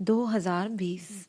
2020।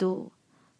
2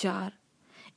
4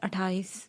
28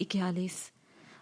41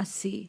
80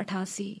88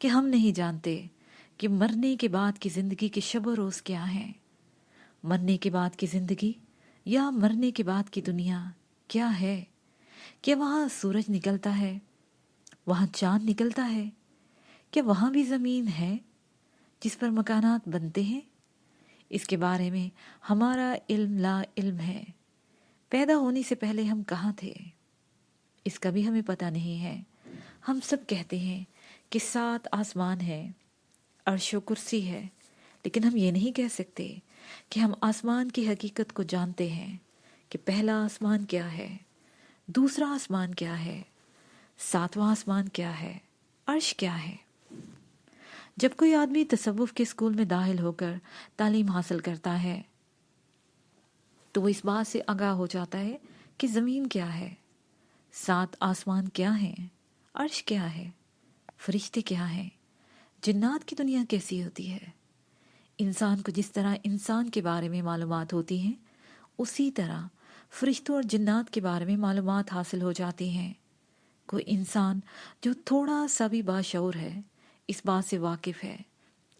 کہ ہم نہیں جانتے کہ مرنے کے بعد کی زندگی کے شب و روز کیا ہیں، مرنے کے بعد کی زندگی یا مرنے کے بعد کی دنیا کیا ہے؟ کیا وہاں سورج نکلتا ہے؟ وہاں چاند نکلتا ہے؟ کیا وہاں بھی زمین ہے جس پر مکانات بنتے ہیں؟ اس کے بارے میں ہمارا علم لا علم ہے۔ پیدا ہونے سے پہلے ہم کہاں تھے اس کا بھی ہمیں پتہ نہیں ہے۔ ہم سب کہتے ہیں کہ 7 آسمان ہے، عرش و کرسی ہے، لیکن ہم یہ نہیں کہہ سکتے کہ ہم آسمان کی حقیقت کو جانتے ہیں کہ پہلا آسمان کیا ہے، دوسرا آسمان کیا ہے، 7واں آسمان کیا ہے، عرش کیا ہے۔ جب کوئی آدمی تصوف کے اسکول میں داخل ہو کر تعلیم حاصل کرتا ہے تو وہ اس بات سے آگاہ ہو جاتا ہے کہ زمین کیا ہے، 7 آسمان کیا ہیں، عرش کیا ہے، فرشتے کیا ہیں، جنات کی دنیا کیسی ہوتی ہے۔ انسان کو جس طرح انسان کے بارے میں معلومات ہوتی ہیں، اسی طرح فرشتوں اور جنات کے بارے میں معلومات حاصل ہو جاتی ہیں۔ کوئی انسان جو تھوڑا سا بھی باشعور ہے اس بات سے واقف ہے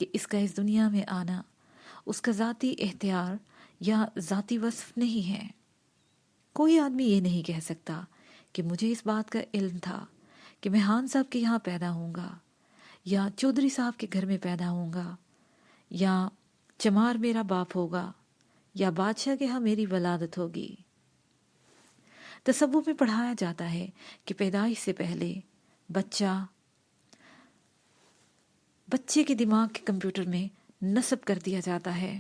کہ اس کا اس دنیا میں آنا اس کا ذاتی اختیار یا ذاتی وصف نہیں ہے۔ کوئی آدمی یہ نہیں کہہ سکتا کہ مجھے اس بات کا علم تھا کہ میں خان صاحب کے یہاں پیدا ہوں گا، یا چودھری صاحب کے گھر میں پیدا ہوں گا، یا چمار میرا باپ ہوگا، یا بادشاہ کے ہاں میری ولادت ہوگی۔ تصوف میں پڑھایا جاتا ہے کہ پیدائش سے پہلے بچے کے دماغ کے کمپیوٹر میں نصب کر دیا جاتا ہے،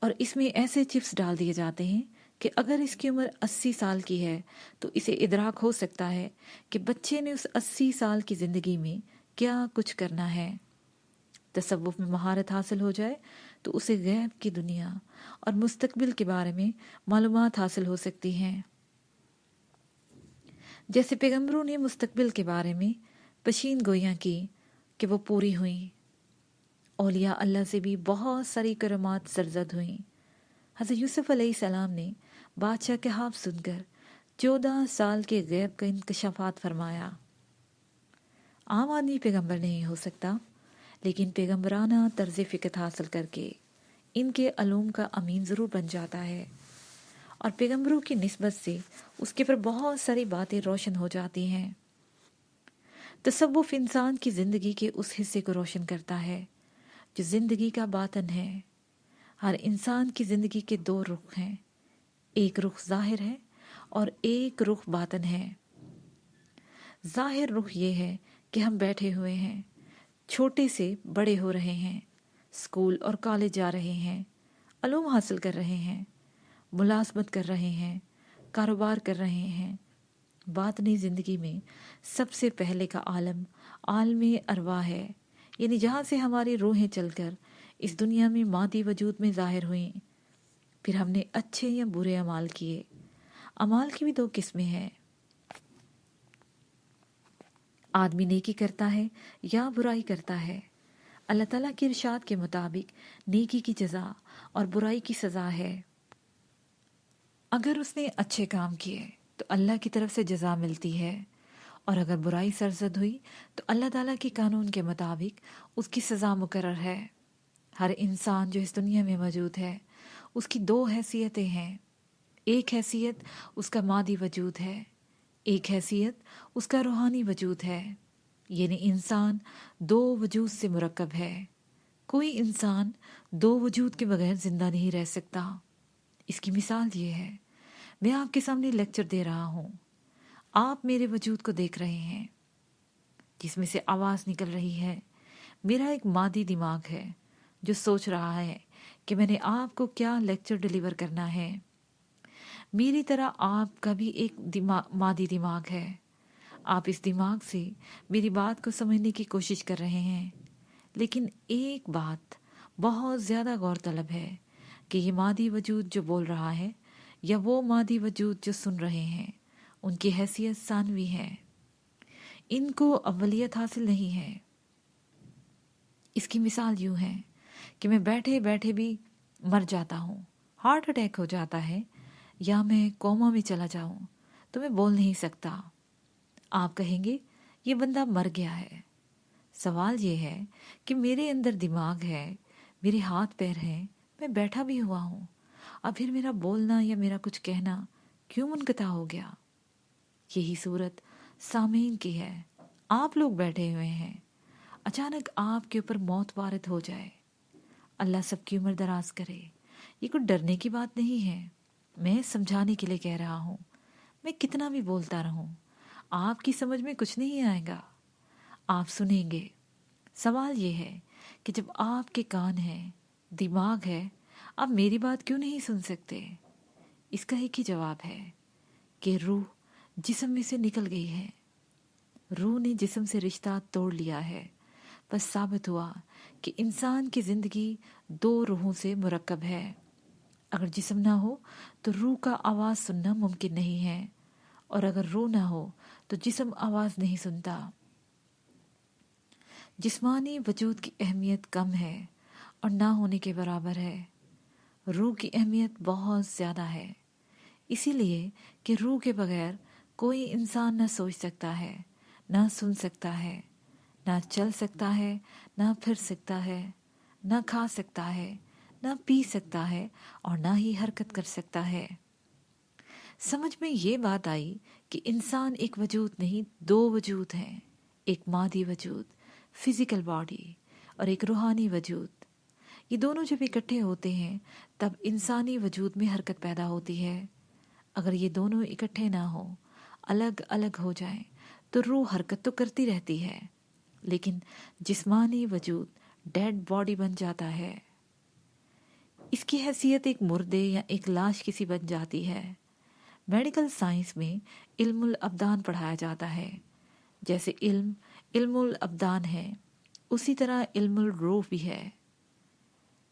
اور اس میں ایسے چپس ڈال دیے جاتے ہیں کہ اگر اس کی عمر 80 سال کی ہے تو اسے ادراک ہو سکتا ہے کہ بچے نے اس 80 سال کی زندگی میں کیا کچھ کرنا ہے۔ تصوف میں مہارت حاصل ہو جائے تو اسے غیب کی دنیا اور مستقبل کے بارے میں معلومات حاصل ہو سکتی ہیں۔ جیسے پیغمبروں نے مستقبل کے بارے میں پیشین گوئیاں کی کہ وہ پوری ہوئیں، اولیاء اللہ سے بھی بہت ساری کرامات سرزد ہوئیں۔ حضرت یوسف علیہ السلام نے بادشاہ کے خواب سن کر 14 سال کے غیب کا انکشافات فرمایا۔ عام آدمی پیغمبر نہیں ہو سکتا، لیکن پیغمبرانہ طرز فکر حاصل کر کے ان کے علوم کا امین ضرور بن جاتا ہے، اور پیغمبروں کی نسبت سے اس کے پر بہت ساری باتیں روشن ہو جاتی ہیں۔ تصوف انسان کی زندگی کے اس حصے کو روشن کرتا ہے جو زندگی کا باطن ہے۔ ہر انسان کی زندگی کے 2 رخ ہیں، ایک رخ ظاہر ہے اور ایک رخ باطن ہے۔ ظاہر رخ یہ ہے کہ ہم بیٹھے ہوئے ہیں، چھوٹے سے بڑے ہو رہے ہیں، اسکول اور کالج جا رہے ہیں، علوم حاصل کر رہے ہیں، ملازمت کر رہے ہیں، کاروبار کر رہے ہیں۔ باطنی زندگی میں سب سے پہلے کا عالم عالم ارواح ہے، یعنی جہاں سے ہماری روحیں چل کر اس دنیا میں مادی وجود میں ظاہر ہوئیں۔ پھر ہم نے اچھے یا برے اعمال کیے۔ اعمال کی بھی 2 قسمیں ہیں، آدمی نیکی کرتا ہے یا برائی کرتا ہے۔ اللہ تعالیٰ کے ارشاد کے مطابق نیکی کی جزا اور برائی کی سزا ہے۔ اگر اس نے اچھے کام کیے تو اللہ کی طرف سے جزا ملتی ہے، اور اگر برائی سرزد ہوئی تو اللہ تعالیٰ کے قانون کے مطابق اس کی سزا مقرر ہے۔ ہر انسان جو اس دنیا میں موجود ہے اس کی 2 حیثیتیں ہیں، ایک حیثیت اس کا مادی وجود ہے، ایک حیثیت اس کا روحانی وجود ہے، یعنی انسان 2 وجود سے مرکب ہے۔ کوئی انسان 2 وجود کے بغیر زندہ نہیں رہ سکتا۔ اس کی مثال یہ ہے، میں آپ کے سامنے لیکچر دے رہا ہوں، آپ میرے وجود کو دیکھ رہے ہیں جس میں سے آواز نکل رہی ہے۔ میرا ایک مادی دماغ ہے جو سوچ رہا ہے کہ میں نے آپ کو کیا لیکچر ڈیلیور کرنا ہے۔ میری طرح آپ کا بھی ایک مادی دماغ ہے، آپ اس دماغ سے میری بات کو سمجھنے کی کوشش کر رہے ہیں، لیکن ایک بات بہت زیادہ غور طلب ہے کہ یہ مادی وجود جو بول رہا ہے یا وہ مادی وجود جو سن رہے ہیں، ان کی حیثیت ثانوی ہے، ان کو اولیت حاصل نہیں ہے۔ اس کی مثال یوں ہے کہ میں بیٹھے بیٹھے بھی مر جاتا ہوں، ہارٹ اٹیک ہو جاتا ہے، یا میں کوما میں چلا جاؤں تو میں بول نہیں سکتا۔ آپ کہیں گے یہ بندہ مر گیا ہے، سوال یہ ہے کہ میرے اندر دماغ ہے، میرے ہاتھ پیر ہیں، میں بیٹھا بھی ہوا ہوں، اب پھر میرا بولنا یا میرا کچھ کہنا کیوں منقطع ہو گیا؟ یہی صورت سامعین کی ہے۔ آپ لوگ بیٹھے ہوئے ہیں، اچانک آپ کے اوپر موت وارد ہو جائے، اللہ سب کی عمر دراز کرے۔ یہ کوئی ڈرنے کی بات نہیں ہے، میں سمجھانے کے لیے کہہ رہا ہوں۔ میں کتنا بھی بولتا رہوں، آپ کی سمجھ میں کچھ نہیں آئے گا، آپ سنیں گے۔ سوال یہ ہے کہ جب آپ کے کان ہیں، دماغ ہے، آپ میری بات کیوں نہیں سن سکتے؟ اس کا ایک ہی جواب ہے کہ روح جسم میں سے نکل گئی ہے، روح نے جسم سے رشتہ توڑ لیا ہے۔ بس ثابت ہوا کہ انسان کی زندگی دو روحوں سے مرکب ہے۔ اگر جسم نہ ہو تو روح کا آواز سننا ممکن نہیں ہے، اور اگر روح نہ ہو تو جسم آواز نہیں سنتا۔ جسمانی وجود کی اہمیت کم ہے اور نہ ہونے کے برابر ہے، روح کی اہمیت بہت زیادہ ہے، اسی لیے کہ روح کے بغیر کوئی انسان نہ سوچ سکتا ہے، نہ سن سکتا ہے، نہ چل سکتا ہے، نہ پھر سکتا ہے، نہ کھا سکتا ہے، نہ پی سکتا ہے، اور نہ ہی حرکت کر سکتا ہے۔ سمجھ میں یہ بات آئی کہ انسان ایک وجود نہیں، دو وجود ہیں، ایک مادی وجود فزیکل باڈی اور ایک روحانی وجود۔ یہ دونوں جب اکٹھے ہوتے ہیں تب انسانی وجود میں حرکت پیدا ہوتی ہے۔ اگر یہ دونوں اکٹھے نہ ہوں، الگ الگ ہو جائیں تو روح حرکت تو کرتی رہتی ہے، لیکن جسمانی وجود ڈیڈ باڈی بن جاتا ہے، اس کی حیثیت ایک مردے یا ایک لاش کسی بن جاتی ہے۔ میڈیکل سائنس میں علم الابدان پڑھایا جاتا ہے، جیسے علم الابدان ہے، اسی طرح علم الروح بھی ہے۔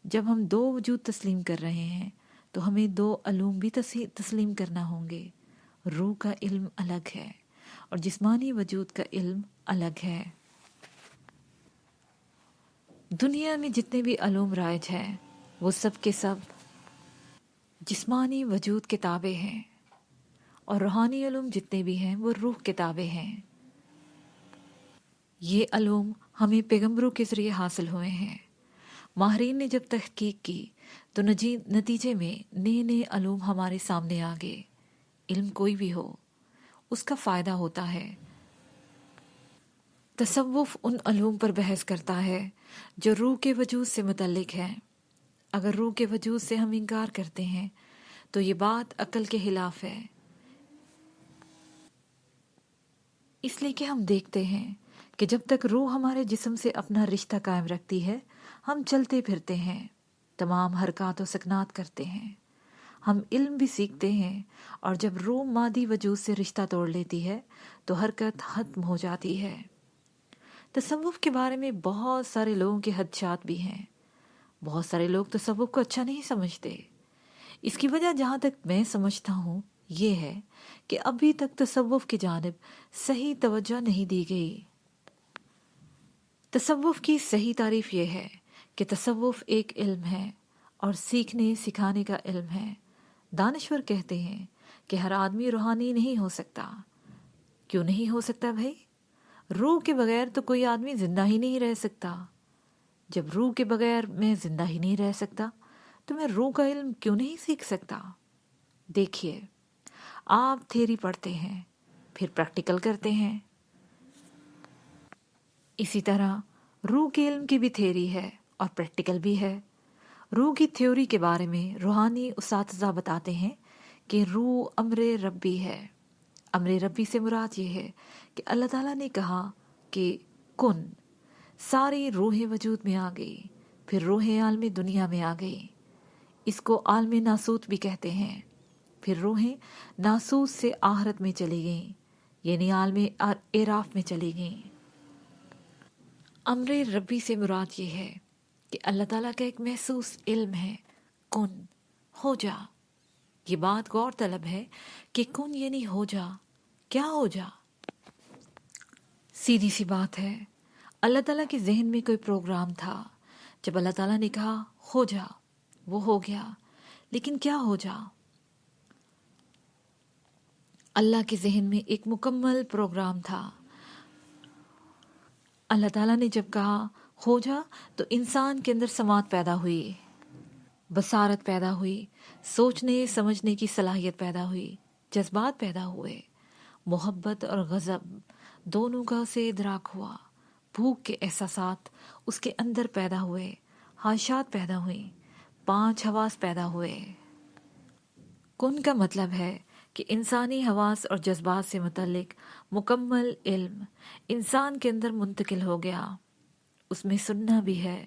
جب ہم دو وجود تسلیم کر رہے ہیں تو ہمیں دو علوم بھی تسلیم کرنا ہوں گے۔ روح کا علم الگ ہے اور جسمانی وجود کا علم الگ ہے۔ دنیا میں جتنے بھی علوم رائج ہیں وہ سب کے سب جسمانی وجود کے تابع ہیں، اور روحانی علوم جتنے بھی ہیں وہ روح کے تابع ہیں۔ یہ علوم ہمیں پیغمبروں کے ذریعے حاصل ہوئے ہیں۔ ماہرین نے جب تحقیق کی تو نتیجے میں نئے نئے علوم ہمارے سامنے آ گئے۔ علم کوئی بھی ہو، اس کا فائدہ ہوتا ہے۔ تصوف ان علوم پر بحث کرتا ہے جو روح کے وجود سے متعلق ہے۔ اگر روح کے وجود سے ہم انکار کرتے ہیں تو یہ بات عقل کے خلاف ہے، اس لیے کہ ہم دیکھتے ہیں کہ جب تک روح ہمارے جسم سے اپنا رشتہ قائم رکھتی ہے، ہم چلتے پھرتے ہیں، تمام حرکات و سکنات کرتے ہیں، ہم علم بھی سیکھتے ہیں، اور جب روح مادی وجود سے رشتہ توڑ لیتی ہے تو حرکت ختم ہو جاتی ہے۔ تصوف کے بارے میں بہت سارے لوگوں کے خدشات بھی ہیں۔ بہت سارے لوگ تصوف کو اچھا نہیں سمجھتے۔ اس کی وجہ جہاں تک میں سمجھتا ہوں یہ ہے کہ ابھی تک تصوف کی جانب صحیح توجہ نہیں دی گئی۔ تصوف کی صحیح تعریف یہ ہے کہ تصوف ایک علم ہے اور سیکھنے سکھانے کا علم ہے۔ دانشور کہتے ہیں کہ ہر آدمی روحانی نہیں ہو سکتا۔ کیوں نہیں ہو سکتا بھائی؟ روح کے بغیر تو کوئی آدمی زندہ ہی نہیں رہ سکتا۔ جب روح کے بغیر میں زندہ ہی نہیں رہ سکتا تو میں روح کا علم کیوں نہیں سیکھ سکتا؟ دیکھیے، آپ تھیوری پڑھتے ہیں، پھر پریکٹیکل کرتے ہیں، اسی طرح روح کے علم کی بھی تھیوری ہے اور پریکٹیکل بھی ہے۔ روح کی تھیوری کے بارے میں روحانی اساتذہ بتاتے ہیں کہ روح امر ربی ہے۔ امر ربی سے مراد یہ ہے کہ اللہ تعالیٰ نے کہا کہ کن، ساری روحیں وجود میں آ گئی، پھر روحیں عالم دنیا میں آ گئی، اس کو عالم ناسوت بھی کہتے ہیں۔ پھر روحیں ناسوت سے آخرت میں چلی گئیں، یعنی عالم اعراف میں چلی گئیں۔ امر ربی سے مراد یہ ہے کہ اللہ تعالیٰ کا ایک محسوس علم ہے، کن، ہو جا۔ یہ بات غور طلب ہے کہ کن یعنی ہو جا، کیا ہو جا؟ سیدھی سی بات ہے، اللہ تعالیٰ کے ذہن میں کوئی پروگرام تھا، جب اللہ تعالیٰ نے کہا ہو جا، وہ ہو گیا، لیکن کیا ہو جا؟ اللہ کے ذہن میں ایک مکمل پروگرام تھا۔ اللہ تعالیٰ نے جب کہا ہو جا تو انسان کے اندر سماعت پیدا ہوئی، بصارت پیدا ہوئی، سوچنے سمجھنے کی صلاحیت پیدا ہوئی، جذبات پیدا ہوئے، محبت اور غضب دونوں کا اسے ادراک ہوا، بھوک کے احساسات اس کے اندر پیدا ہوئے، خواہشات پیدا ہوئیں، 5 حواس پیدا ہوئے۔ کن کا مطلب ہے کہ انسانی حواس اور جذبات سے متعلق مکمل علم انسان کے اندر منتقل ہو گیا۔ اس میں سننا بھی ہے،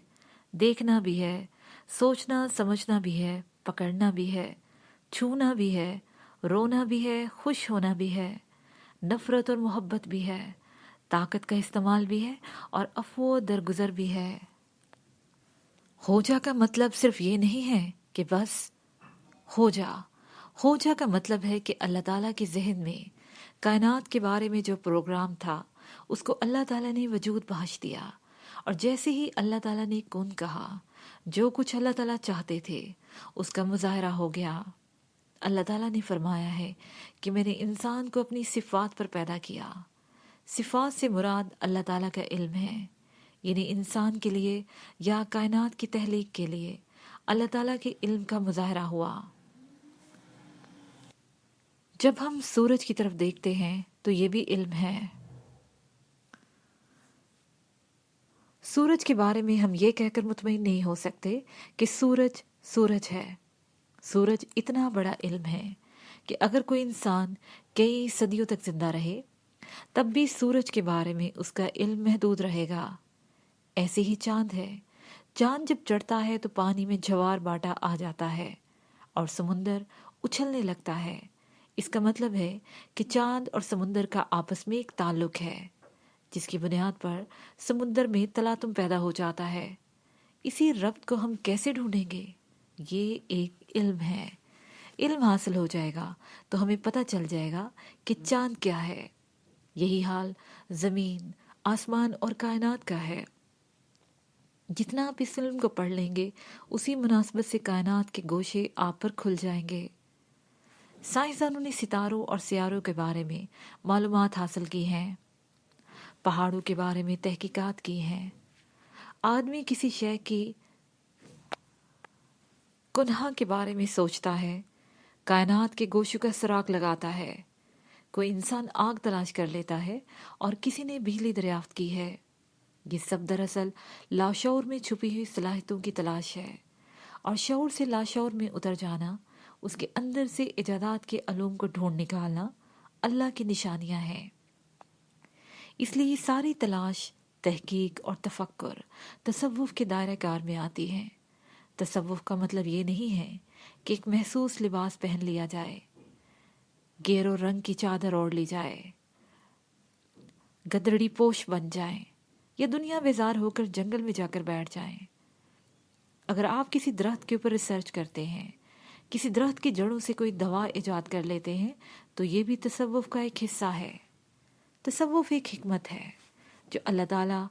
دیکھنا بھی ہے، سوچنا سمجھنا بھی ہے، پکڑنا بھی ہے، چھونا بھی ہے، رونا بھی ہے، خوش ہونا بھی ہے، نفرت اور محبت بھی ہے، طاقت کا استعمال بھی ہے اور عفو و درگزر بھی ہے۔ ہو جا کا مطلب صرف یہ نہیں ہے کہ بس ہو جا۔ ہو جا کا مطلب ہے کہ اللہ تعالیٰ کے ذہن میں کائنات کے بارے میں جو پروگرام تھا اس کو اللہ تعالیٰ نے وجود بخش دیا، اور جیسے ہی اللہ تعالیٰ نے کن کہا، جو کچھ اللہ تعالیٰ چاہتے تھے اس کا مظاہرہ ہو گیا۔ اللہ تعالیٰ نے فرمایا ہے کہ میں نے انسان کو اپنی صفات پر پیدا کیا۔ صفات سے مراد اللہ تعالیٰ کا علم ہے، یعنی انسان کے لیے یا کائنات کی تخلیق کے لیے اللہ تعالیٰ کے علم کا مظاہرہ ہوا۔ جب ہم سورج کی طرف دیکھتے ہیں تو یہ بھی علم ہے۔ سورج کے بارے میں ہم یہ کہہ کر مطمئن نہیں ہو سکتے کہ سورج سورج ہے۔ سورج اتنا بڑا علم ہے کہ اگر کوئی انسان کئی صدیوں تک زندہ رہے تب بھی سورج کے بارے میں اس کا علم محدود رہے گا۔ ایسے ہی چاند ہے، چاند جب چڑھتا ہے تو پانی میں جوار باٹا آ جاتا ہے اور سمندر اچھلنے لگتا ہے۔ اس کا مطلب ہے کہ چاند اور سمندر کا آپس میں ایک تعلق ہے جس کی بنیاد پر سمندر میں تلاطم پیدا ہو جاتا ہے۔ اسی ربط کو ہم کیسے ڈھونڈیں گے؟ یہ ایک علم ہے۔ علم حاصل ہو جائے گا تو ہمیں پتہ چل جائے گا کہ چاند کیا ہے۔ یہی حال زمین، آسمان اور کائنات کا ہے۔ جتنا آپ اس علم کو پڑھ لیں گے اسی مناسبت سے کائنات کے گوشے آپ پر کھل جائیں گے۔ سائنسدانوں نے ستاروں اور سیاروں کے بارے میں معلومات حاصل کی ہیں، پہاڑوں کے بارے میں تحقیقات کی ہیں۔ آدمی کسی شے کی کنہا کے بارے میں سوچتا ہے، کائنات کے گوشوں کا سراغ لگاتا ہے۔ کوئی انسان آگ تلاش کر لیتا ہے اور کسی نے بجلی دریافت کی ہے۔ یہ سب دراصل لاشعور میں چھپی ہوئی صلاحیتوں کی تلاش ہے، اور شعور سے لاشعور میں اتر جانا، اس کے اندر سے ایجادات کے علوم کو ڈھونڈ نکالنا اللہ کی نشانیاں ہیں۔ اس لیے یہ ساری تلاش، تحقیق اور تفکر تصوف کے دائرہ کار میں آتی ہے۔ تصوف کا مطلب یہ نہیں ہے کہ ایک محسوس لباس پہن لیا جائے، گیرو رنگ کی چادر اوڑھ لی جائے، گدڑی پوش بن جائیں یا دنیا بیزار ہو کر جنگل میں جا کر بیٹھ جائیں۔ اگر آپ کسی درخت کے اوپر ریسرچ کرتے ہیں، کسی درخت کی جڑوں سے کوئی دوا ایجاد کر لیتے ہیں، تو یہ بھی تصوف کا ایک حصہ ہے۔ تصوف ایک حکمت ہے جو اللہ تعالیٰ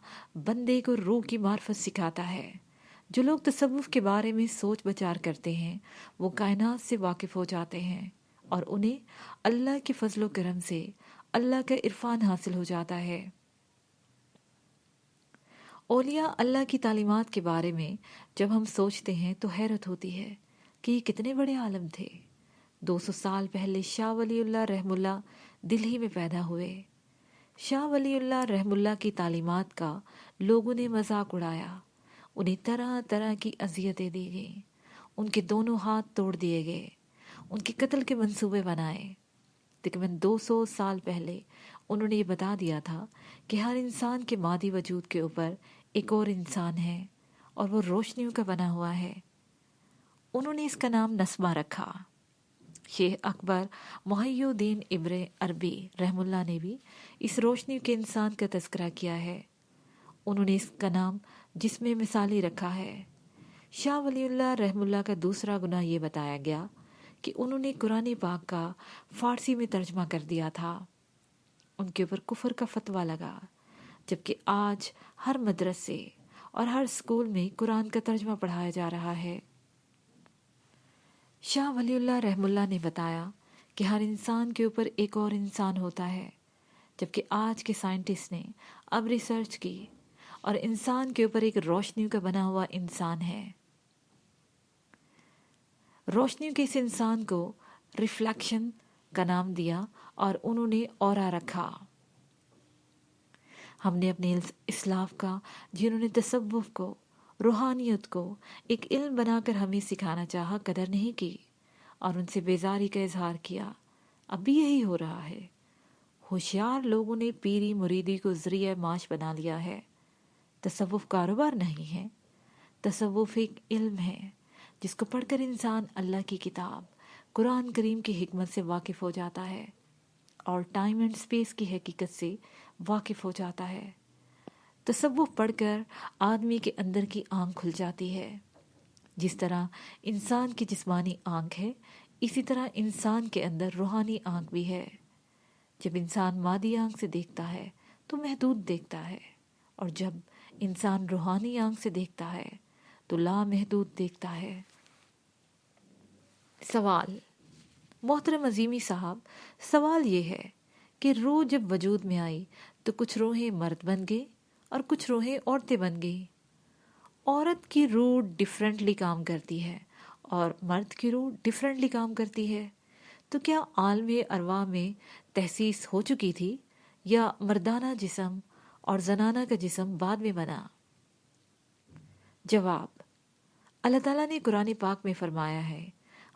بندے کو روح کی معرفت سکھاتا ہے۔ جو لوگ تصوف کے بارے میں سوچ بچار کرتے ہیں وہ کائنات سے واقف ہو جاتے ہیں اور انہیں اللہ کے فضل و کرم سے اللہ کا عرفان حاصل ہو جاتا ہے۔ اولیاء اللہ کی تعلیمات کے بارے میں جب ہم سوچتے ہیں تو حیرت ہوتی ہے کہ یہ کتنے بڑے عالم تھے۔ 200 سال پہلے شاہ ولی اللہ رحم اللہ دلہی میں پیدا ہوئے۔ شاہ ولی اللہ رحم اللہ کی تعلیمات کا لوگوں نے مذاق اڑایا، انہیں طرح طرح کی اذیتیں دی گئیں، ان کے دونوں ہاتھ توڑ دیے گئے، ان کے قتل کے منصوبے بنائے۔ تقریباً 200 سال پہلے انہوں نے یہ بتا دیا تھا کہ ہر انسان کے مادی وجود کے اوپر ایک اور انسان ہے اور وہ روشنیوں کا بنا ہوا ہے۔ انہوں نے اس کا نام نسمہ رکھا۔ شیخ اکبر محی الدین ابن عربی رحم اللہ نے بھی اس روشنی کے انسان کا تذکرہ کیا ہے۔ انہوں نے اس کا نام جسم مثالی رکھا ہے۔ شاہ ولی اللہ رحم اللہ کا دوسرا گناہ یہ بتایا گیا کہ انہوں نے قرآن پاک کا فارسی میں ترجمہ کر دیا تھا۔ ان کے اوپر کفر کا فتویٰ لگا، جبکہ آج ہر مدرسے اور ہر اسکول میں قرآن کا ترجمہ پڑھایا جا رہا ہے۔ شاہ ولی اللہ رحم اللہ نے بتایا کہ ہر انسان کے اوپر ایک اور انسان ہوتا ہے، جبکہ آج کے سائنٹسٹ نے اب ریسرچ کی اور انسان کے اوپر ایک روشنی کا بنا ہوا انسان ہے. روشنی کے اس انسان کو ریفلیکشن کا نام دیا اور انہوں نے اورا رکھا. ہم نے اپنے اسلاف کا، جنہوں نے تصوف کو، روحانیت کو ایک علم بنا کر ہمیں سکھانا چاہا، قدر نہیں کی اور ان سے بیزاری کا اظہار کیا. اب بھی یہی ہو رہا ہے. ہوشیار لوگوں نے پیری مریدی کو ذریعہ معاش بنا لیا ہے. تصوف کاروبار نہیں ہے، تصوف ایک علم ہے جس کو پڑھ کر انسان اللہ کی کتاب قرآن کریم کی حکمت سے واقف ہو جاتا ہے اور ٹائم اینڈ اسپیس کی حقیقت سے واقف ہو جاتا ہے. تصوف پڑھ کر آدمی کے اندر کی آنکھ کھل جاتی ہے. جس طرح انسان کی جسمانی آنکھ ہے، اسی طرح انسان کے اندر روحانی آنکھ بھی ہے. جب انسان مادی آنکھ سے دیکھتا ہے تو محدود دیکھتا ہے، اور جب انسان روحانی آنکھ سے دیکھتا ہے تو لامحدود دیکھتا ہے. سوال: محترم عظیمی صاحب، سوال یہ ہے کہ روح جب وجود میں آئی تو کچھ روحیں مرد بن گئی اور کچھ روحیں عورتیں بن گئی. عورت کی روح ڈیفرنٹلی کام کرتی ہے اور مرد کی روح ڈیفرنٹلی کام کرتی ہے. تو کیا عالم ارواح میں تحسیس ہو چکی تھی یا مردانہ جسم اور زنانہ کا جسم بعد میں بنا؟ جواب: اللہ تعالیٰ نے قرآن پاک میں فرمایا ہے،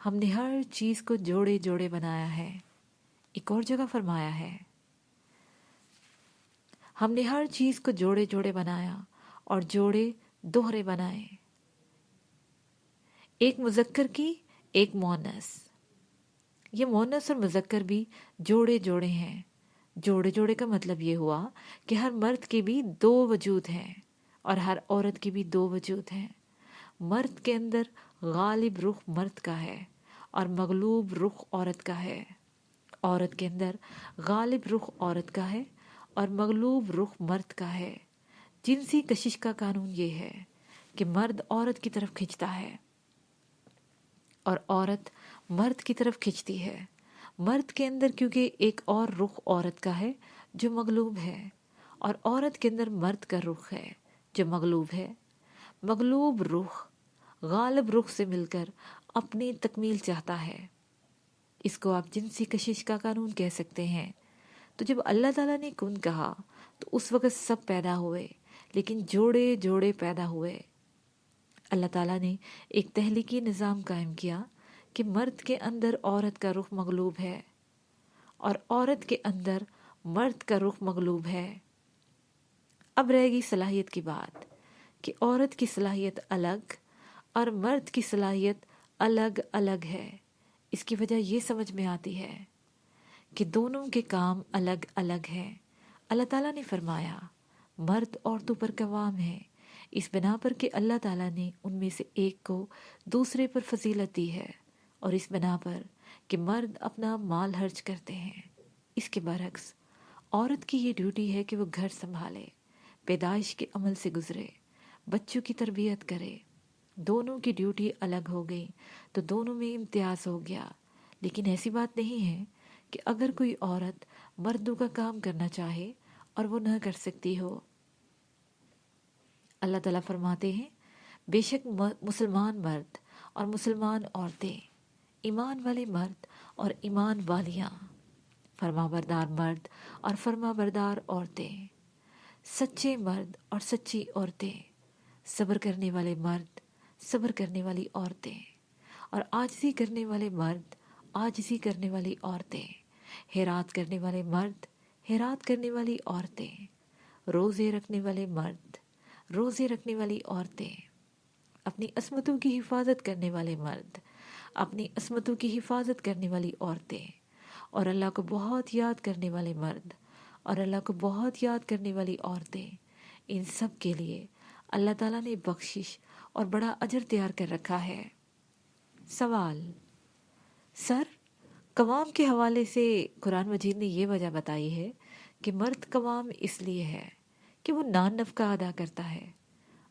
ہم نے ہر چیز کو جوڑے جوڑے بنایا ہے. ایک اور جگہ فرمایا ہے، ہم نے ہر چیز کو جوڑے جوڑے بنایا اور جوڑے دوہرے بنائے. ایک مذکر کی، ایک مؤنث. یہ مؤنث اور مذکر بھی جوڑے جوڑے ہیں. جوڑے جوڑے کا مطلب یہ ہوا کہ ہر مرد کے بھی دو وجود ہیں اور ہر عورت کے بھی دو وجود ہیں. مرد کے اندر غالب رخ مرد کا ہے اور مغلوب رخ عورت کا ہے. عورت کے اندر غالب رخ عورت کا ہے اور مغلوب رخ مرد کا ہے. جنسی کشش کا قانون یہ ہے کہ مرد عورت کی طرف کھنچتا ہے اور عورت مرد کی طرف کھنچتی ہے. مرد کے اندر کیونکہ ایک اور رخ عورت کا ہے جو مغلوب ہے، اور عورت کے اندر مرد کا رخ ہے جو مغلوب ہے. مغلوب رخ غالب رخ سے مل کر اپنی تکمیل چاہتا ہے. اس کو آپ جنسی کشش کا قانون کہہ سکتے ہیں. تو جب اللہ تعالیٰ نے کن کہا تو اس وقت سب پیدا ہوئے، لیکن جوڑے جوڑے پیدا ہوئے. اللہ تعالیٰ نے ایک تخلیقی نظام قائم کیا کہ مرد کے اندر عورت کا رخ مغلوب ہے اور عورت کے اندر مرد کا رخ مغلوب ہے. اب رہ گئی صلاحیت کی بات کہ عورت کی صلاحیت الگ اور مرد کی صلاحیت الگ الگ ہے. اس کی وجہ یہ سمجھ میں آتی ہے کہ دونوں کے کام الگ الگ ہیں. اللہ تعالیٰ نے فرمایا مرد عورتوں پر قوام ہے، اس بنا پر کہ اللہ تعالیٰ نے ان میں سے ایک کو دوسرے پر فضیلت دی ہے، اور اس بنا پر کہ مرد اپنا مال خرچ کرتے ہیں. اس کے برعکس عورت کی یہ ڈیوٹی ہے کہ وہ گھر سنبھالے، پیدائش کے عمل سے گزرے، بچوں کی تربیت کرے. دونوں کی ڈیوٹی الگ ہو گئی تو دونوں میں امتیاز ہو گیا. لیکن ایسی بات نہیں ہے کہ اگر کوئی عورت مردوں کا کام کرنا چاہے اور وہ نہ کر سکتی ہو. اللہ تعالیٰ فرماتے ہیں بے شک مسلمان مرد اور مسلمان عورتیں، ایمان والے مرد اور ایمان والیاں، فرما بردار مرد اور فرما بردار عورتیں، سچے مرد اور سچی عورتیں، صبر کرنے والے مرد، صبر کرنے والی عورتیں، اور عاجزی کرنے والے مرد، عاجزی کرنے والی عورتیں، خیرات کرنے والے مرد، خیرات کرنے والی عورتیں، روزے رکھنے والے مرد، روزے رکھنے والی عورتیں، اپنی عصمتوں کی حفاظت کرنے والے مرد، اپنی عصمتوں کی حفاظت کرنے والی عورتیں، اور اللہ کو بہت یاد کرنے والے مرد اور اللہ کو بہت یاد کرنے والی عورتیں. ان سب کے لیے اللہ تعالیٰ نے بخشش اور بڑا اجر تیار کر رکھا ہے. سوال: سر، قوام کے حوالے سے قرآن مجید نے یہ وجہ بتائی ہے کہ مرد قوام اس لیے ہے کہ وہ نان نفقہ ادا کرتا ہے.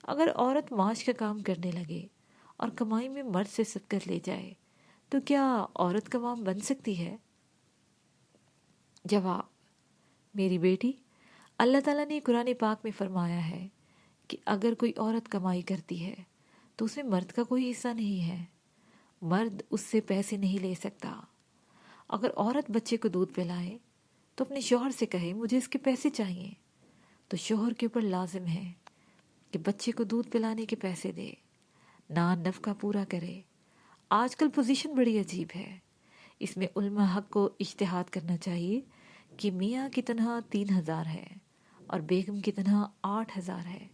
اگر عورت معاش کا کام کرنے لگے اور کمائی میں مرد سے سبقت لے جائے تو کیا عورت قوام بن سکتی ہے؟ جواب: میری بیٹی، اللہ تعالیٰ نے قرآن پاک میں فرمایا ہے کہ اگر کوئی عورت کمائی کرتی ہے تو اس میں مرد کا کوئی حصہ نہیں ہے، مرد اس سے پیسے نہیں لے سکتا۔ اگر عورت بچے کو دودھ پلائے تو اپنے شوہر سے کہے مجھے اس کے پیسے چاہیے، تو شوہر کے اوپر لازم ہے کہ بچے کو دودھ پلانے کے پیسے دے، نان نفقہ پورا کرے۔ آج کل پوزیشن بڑی عجیب ہے، اس میں علماء حق کو اجتہاد کرنا چاہیے کہ میاں کی تنخواہ 3,000 ہے اور بیگم کی تنخواہ 8,000 ہے۔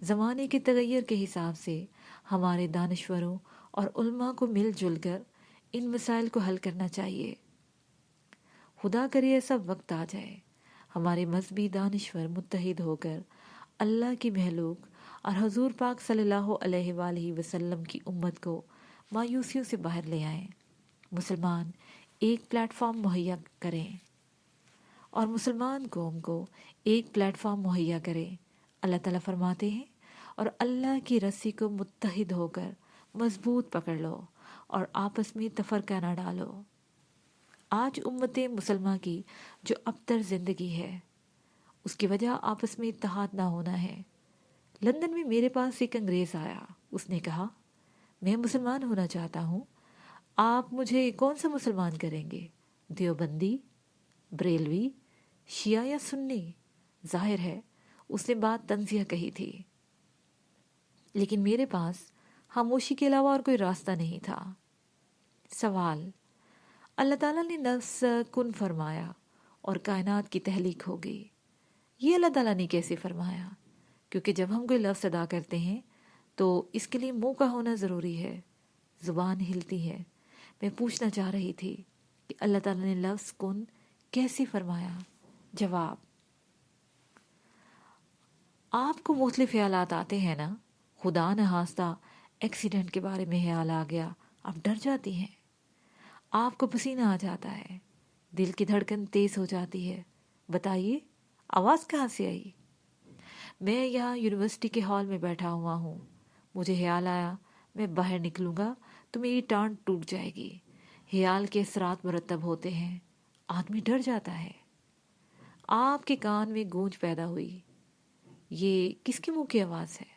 زمانے کے تغیر کے حساب سے ہمارے دانشوروں اور علماء کو مل جل کر ان مسائل کو حل کرنا چاہیے۔ خدا کرے ایسا وقت آ جائے ہمارے مذہبی دانشور متحد ہو کر اللہ کی مخلوق اور حضور پاک صلی اللہ علیہ وآلہ وسلم کی امت کو مایوسیوں سے باہر لے آئیں، مسلمان ایک پلیٹ فارم مہیا کریں اور مسلمان قوم کو ایک پلیٹ فارم مہیا کریں۔ اللہ تعالیٰ فرماتے ہیں اور اللہ کی رسی کو متحد ہو کر مضبوط پکڑ لو اور آپس میں تفرقہ نہ ڈالو۔ آج امت مسلمہ کی جو ابتر زندگی ہے اس کی وجہ آپس میں اتحاد نہ ہونا ہے۔ لندن میں میرے پاس ایک انگریز آیا، اس نے کہا میں مسلمان ہونا چاہتا ہوں، آپ مجھے کون سا مسلمان کریں گے؟ دیوبندی، بریلوی، شیعہ یا سنی؟ ظاہر ہے اس نے بات تنزیہ کہی تھی، لیکن میرے پاس خاموشی کے علاوہ اور کوئی راستہ نہیں تھا۔ سوال: اللہ تعالیٰ نے نفس کن فرمایا اور کائنات کی تخلیق ہو گئی، یہ اللہ تعالیٰ نے کیسے فرمایا؟ کیونکہ جب ہم کوئی لفظ ادا کرتے ہیں تو اس کے لیے منہ کا ہونا ضروری ہے، زبان ہلتی ہے۔ میں پوچھنا چاہ رہی تھی کہ اللہ تعالیٰ نے لفظ کن کیسے فرمایا؟ جواب: آپ کو مختلف خیالات آتے ہیں نا، خدا نخواستہ ایکسیڈنٹ کے بارے میں خیال آ گیا، آپ ڈر جاتی ہیں، آپ کو پسینہ آ جاتا ہے، دل کی دھڑکن تیز ہو جاتی ہے۔ بتائیے آواز کہاں سے آئی؟ میں یہاں یونیورسٹی کے ہال میں بیٹھا ہوا ہوں، مجھے خیال آیا میں باہر نکلوں گا تو میری ٹانگ ٹوٹ جائے گی۔ خیال کے اثرات مرتب ہوتے ہیں، آدمی ڈر جاتا ہے۔ آپ کے کان میں گونج پیدا ہوئی، یہ کس کے منہ کی آواز ہے؟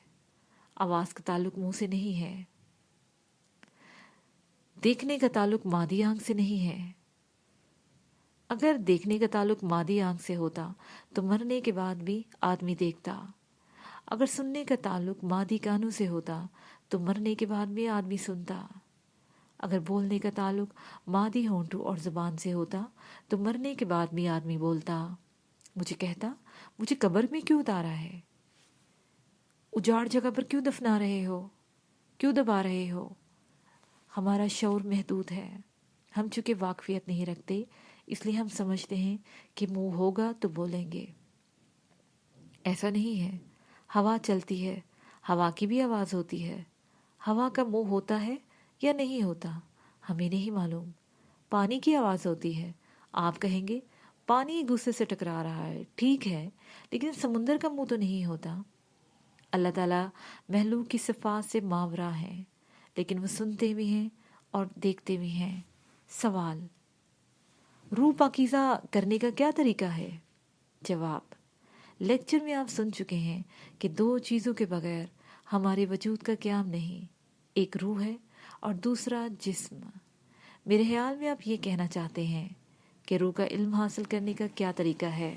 آواز کا تعلق منہ سے نہیں ہے، دیکھنے کا تعلق مادی آنکھ سے نہیں ہے۔ اگر دیکھنے کا تعلق مادی آنکھ سے ہوتا تو مرنے کے بعد بھی آدمی دیکھتا، اگر سننے کا تعلق مادی کانوں سے ہوتا تو مرنے کے بعد بھی آدمی سنتا، اگر بولنے کا تعلق مادی ہونٹوں اور زبان سے ہوتا تو مرنے کے بعد بھی آدمی بولتا۔ مجھے کہتا مجھے قبر میں کیوں اتارا ہے؟ اجاڑ جگہ پر کیوں دفنا رہے ہو؟ کیوں دبا رہے ہو؟ ہمارا شعور محدود ہے، ہم چونکہ واقفیت نہیں رکھتے اس لیے ہم سمجھتے ہیں کہ منہ ہوگا تو بولیں گے۔ ایسا نہیں ہے، ہوا چلتی ہے، ہوا کی بھی آواز ہوتی ہے، ہوا کا منہ ہوتا ہے یا نہیں ہوتا ہمیں نہیں معلوم۔ پانی کی آواز ہوتی ہے، آپ کہیں گے پانی غصے سے ٹکرا رہا ہے، ٹھیک ہے، لیکن سمندر کا منہ تو نہیں ہوتا۔ اللہ تعالیٰ مخلوق کی صفات سے ماورا ہیں، لیکن وہ سنتے بھی ہیں اور دیکھتے بھی ہیں۔ سوال: روح پاکیزہ کرنے کا کیا طریقہ ہے؟ جواب: لیکچر میں آپ سن چکے ہیں کہ دو چیزوں کے بغیر ہمارے وجود کا قیام نہیں، ایک روح ہے اور دوسرا جسم۔ میرے خیال میں آپ یہ کہنا چاہتے ہیں کہ روح کا علم حاصل کرنے کا کیا طریقہ ہے؟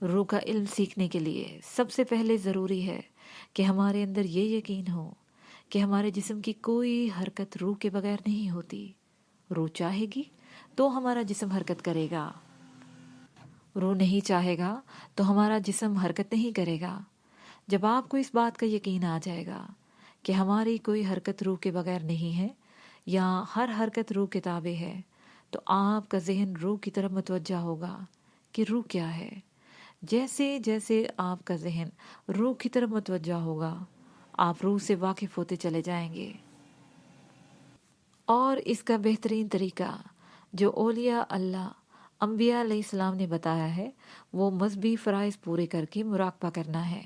روح کا علم سیکھنے کے لیے سب سے پہلے ضروری ہے کہ ہمارے اندر یہ یقین ہو کہ ہمارے جسم کی کوئی حرکت روح کے بغیر نہیں ہوتی۔ روح چاہے گی تو ہمارا جسم حرکت کرے گا، روح نہیں چاہے گا تو ہمارا جسم حرکت نہیں کرے گا۔ جب آپ کو اس بات کا یقین آ جائے گا کہ ہماری کوئی حرکت روح کے بغیر نہیں ہے یا ہر حرکت روح کے تابع ہے، تو آپ کا ذہن روح کی طرف متوجہ ہوگا کہ روح کیا ہے۔ جیسے جیسے آپ کا ذہن روح کی طرف متوجہ ہوگا آپ روح سے واقف ہوتے چلے جائیں گے۔ اور اس کا بہترین طریقہ جو اولیاء اللہ انبیاء علیہ السلام نے بتایا ہے وہ مذہبی فرائض پورے کر کے مراقبہ کرنا ہے۔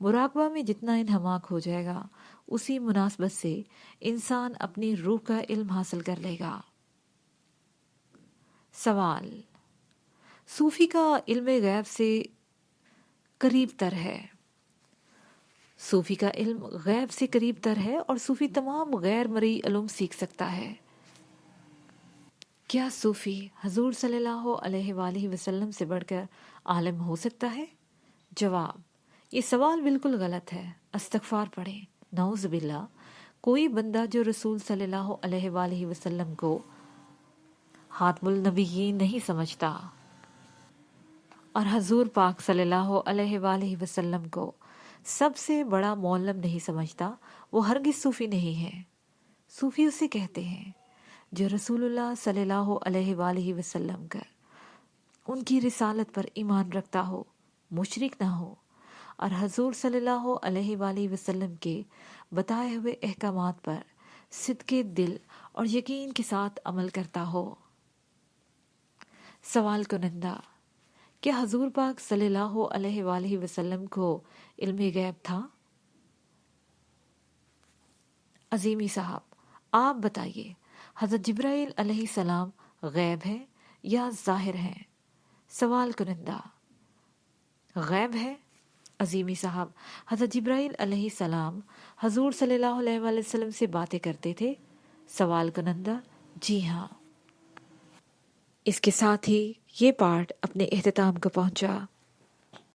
مراقبہ میں جتنا انہماک ہو جائے گا اسی مناسبت سے انسان اپنی روح کا علم حاصل کر لے گا۔ سوال: صوفی کا علم غیب سے قریب تر ہے، صوفی کا علم غیب سے قریب تر ہے اور صوفی تمام غیر مرئی علوم سیکھ سکتا ہے۔ کیا صوفی حضور صلی اللہ علیہ وآلہ وسلم سے بڑھ کر عالم ہو سکتا ہے؟ جواب: یہ سوال بالکل غلط ہے۔ استغفار پڑھیں۔ نعوذ باللہ، کوئی بندہ جو رسول صلی اللہ علیہ وآلہ وسلم کو خاتم النبیین نہیں سمجھتا اور حضور پاک صلی اللہ علیہ وآلہ وسلم کو سب سے بڑا معلم نہیں سمجھتا، وہ ہرگز صوفی نہیں ہے۔ صوفی اسے کہتے ہیں جو رسول اللہ صلی اللہ علیہ وآلہ وسلم کا ان کی رسالت پر ایمان رکھتا ہو، مشرک نہ ہو اور حضور صلی اللہ علیہ وآلہ وسلم کے بتائے ہوئے احکامات پر صدق دل اور یقین کے ساتھ عمل کرتا ہو۔ سوال کنندہ: کیا حضور پاک صلی اللہ علیہ وآلہ وسلم کو علم غیب تھا؟ عظیمی صاحب، آپ بتائیے، حضرت جبرائیل علیہ السلام غیب ہے یا ظاہر ہیں؟ سوال کنندہ: غیب ہے۔ عظیمی صاحب، حضرت جبرائیل علیہ السلام حضور صلی اللہ علیہ وآلہ وسلم سے باتیں کرتے تھے؟ سوال کنندہ: جی ہاں۔ اس کے ساتھ ہی یہ پارٹ اپنے اختتام کو پہنچا۔